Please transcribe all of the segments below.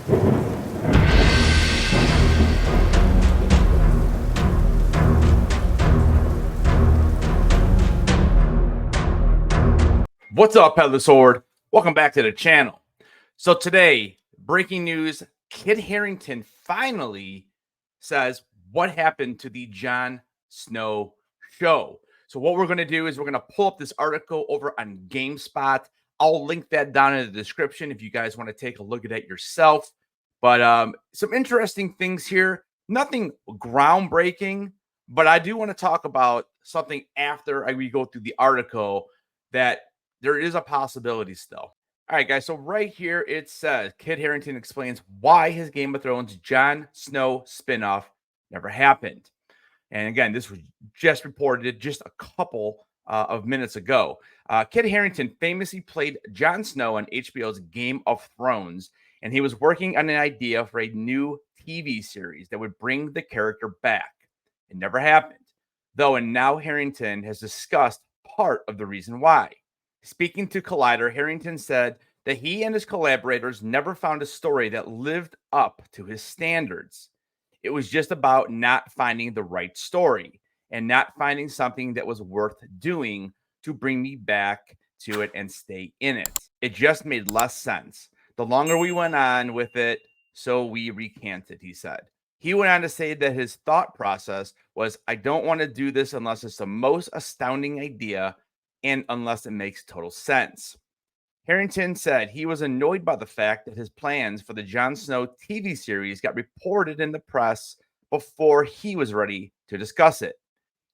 What's up, Headless Horde? Welcome back to the channel. So today, breaking news, Kit Harington finally says what happened to the Jon Snow show. So what we're going to do is we're going to pull up this article over on GameSpot. I'll link that down in the description if you guys want to take a look at it yourself. But some interesting things here. Nothing groundbreaking, but I do want to talk about something after we go through the article that there is a possibility still. All right, guys. So right here it says Kit Harington explains why his Game of Thrones Jon Snow spinoff never happened. And again, this was just reported just a couple of minutes ago. Kit Harington famously played Jon Snow on HBO's Game of Thrones, and he was working on an idea for a new TV series that would bring the character back. It never happened, though, and now Harington has discussed part of the reason why. Speaking to Collider, Harington said that he and his collaborators never found a story that lived up to his standards. It was just about not finding the right story and not finding something that was worth doing to bring me back to it and stay in it. It just made less sense. The longer we went on with it, so we recanted, he said. He went on to say that his thought process was, I don't want to do this unless it's the most astounding idea and unless it makes total sense. Harington said he was annoyed by the fact that his plans for the Jon Snow TV series got reported in the press before he was ready to discuss it.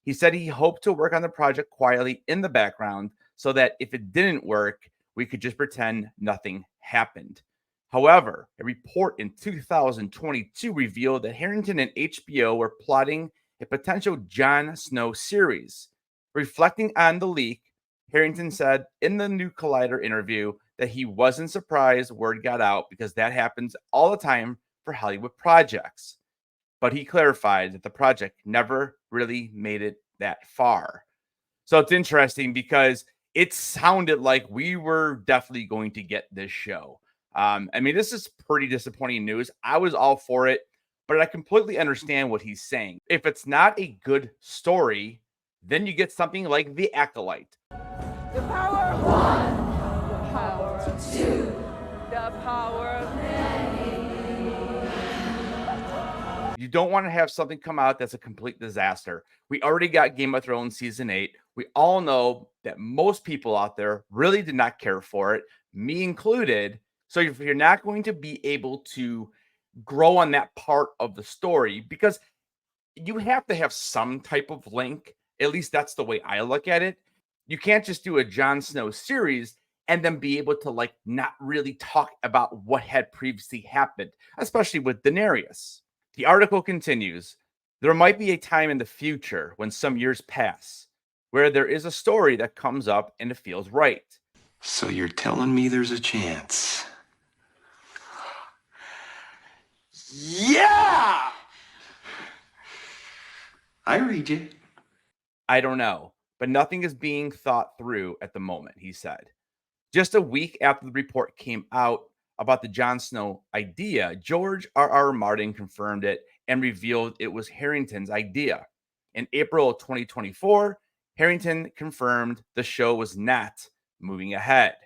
He said he hoped to work on the project quietly in the background so that if it didn't work, we could just pretend nothing happened. However, a report in 2022 revealed that Harington and HBO were plotting a potential Jon Snow series. Reflecting on the leak, Harington said in the new Collider interview that he wasn't surprised word got out because that happens all the time for Hollywood projects. But he clarified that the project never really made it that far. So it's interesting because it sounded like we were definitely going to get this show. This is pretty disappointing news. I was all for it, but I completely understand what he's saying. If it's not a good story, then you get something like The Acolyte. The power of one, the power of two, the power of many. You don't want to have something come out that's a complete disaster. We already got Game of Thrones season 8. We all know that most people out there really did not care for it, me included. So if you're not going to be able to grow on that part of the story, because you have to have some type of link, at least that's the way I look at it. You can't just do a Jon Snow series and then be able to not really talk about what had previously happened, especially with Daenerys. The article continues, there might be a time in the future when some years pass where there is a story that comes up and it feels right. So you're telling me there's a chance? Yeah! I read you. I don't know, but nothing is being thought through at the moment, he said. Just a week after the report came out about the Jon Snow idea, George R.R. Martin confirmed it and revealed it was Harington's idea. In April of 2024, Harington confirmed the show was not moving ahead.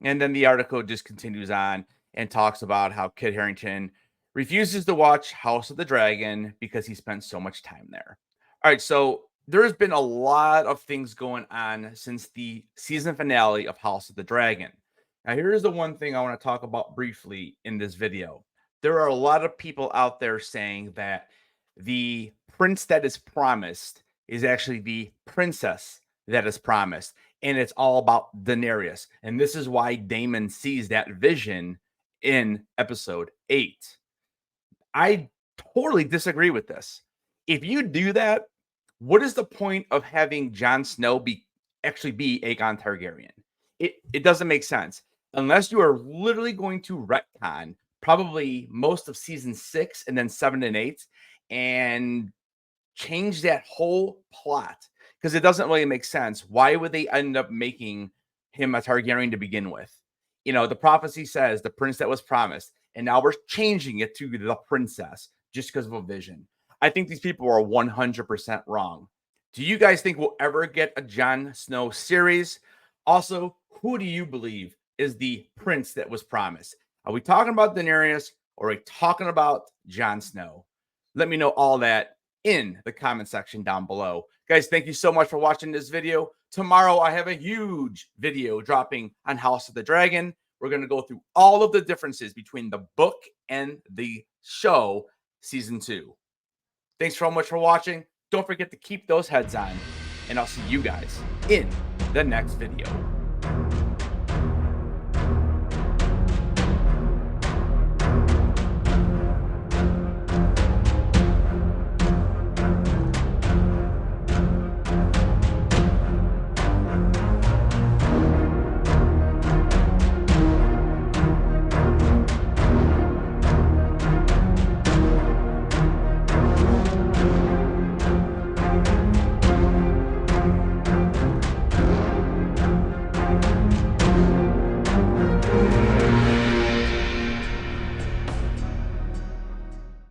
And then the article just continues on and talks about how Kit Harington refuses to watch House of the Dragon because he spent so much time there. All right, so there's been a lot of things going on since the season finale of House of the Dragon. Now, here's the one thing I want to talk about briefly in this video. There are a lot of people out there saying that the prince that is promised is actually the princess that is promised, and it's all about Daenerys. And this is why Daemon sees that vision in episode 8. I totally disagree with this. If you do that, what is the point of having Jon Snow be Aegon Targaryen? It doesn't make sense unless you are literally going to retcon probably most of season 6 and then 7 and 8 and change that whole plot, because it doesn't really make sense. Why would they end up making him a Targaryen to begin with? You know, the prophecy says the prince that was promised. and now we're changing it to the princess just because of a vision. I think these people are 100% wrong. Do you guys think we'll ever get a Jon Snow series? Also, who do you believe is the prince that was promised? Are we talking about Daenerys or are we talking about Jon Snow? Let me know all that in the comment section down below. Guys, thank you so much for watching this video. Tomorrow, I have a huge video dropping on House of the Dragon. We're going to go through all of the differences between the book and the show, season 2. Thanks so much for watching. Don't forget to keep those heads on, and I'll see you guys in the next video.